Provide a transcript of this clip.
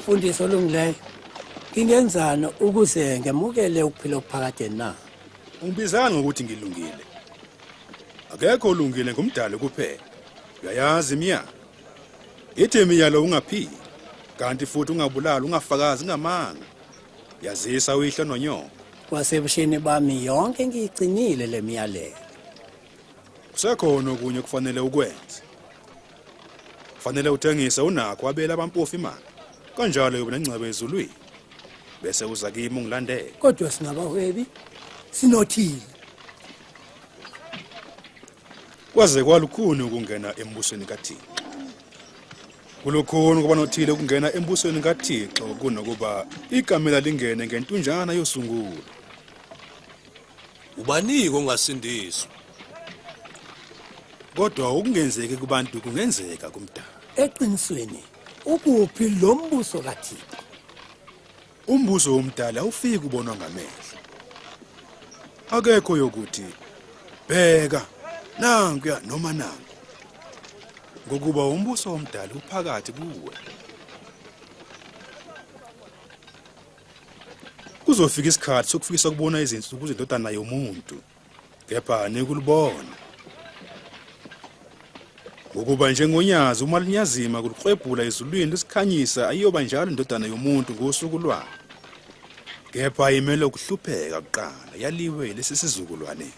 Mfundisi olungileyo, ngingenzani ukuze ngemukele ukuphila okuphakade na? Ungibizana ngokuthi ngilungile. Akekho olungile ngumdali kuphela. Uyayazi iminyaka. Ithi imiyalo ungaphili, kanti futhi ungabulali, ungafakazi, ungamanga. Yazisa uyihlo nonyoko. Kwasebushini bami yonke ngiyigcinile le miyalelo. Kusekhona okunye kufanele ukwenze. Kufanele uthengise unakho wabela abampofu imali. Kanjalo yobe nencebe ezulwini. Bese uza kimi ungilandele. Kodwa singabahwebi sinothile. Kwaze kwalukhuni ukungena embusweni kaThixo. Kulokhona kuba nothile ukungena embusweni kaThixo kunokuba ikamela lingene ngentunjana yosungulo. Ubanike ongasindiswa. Kodwa ukungenzeki kubantu kungenzeka kumdala. Eqinisweni ukuphi lo mbuso kaThixo? Umbuso womdala awufiki ubonwa ngamehlo. Akekho yokuthi bheka nankuya noma nanku. Ngokuba umbuso womdala uphakathi kuwe. Kuzofika isikhathi sokufikisa ukubona izinto ukuze indodana yomuntu. Kepha nekulibona. Ngokuba njengonyazi uma linyazima kuliqhwebhula ezulwini lisikhanyisa ayiyoba njalo indodana yomuntu ngosuku lwayo. Kepha imele ukuhlupheka kuqala yaliwe lesisizukulwane.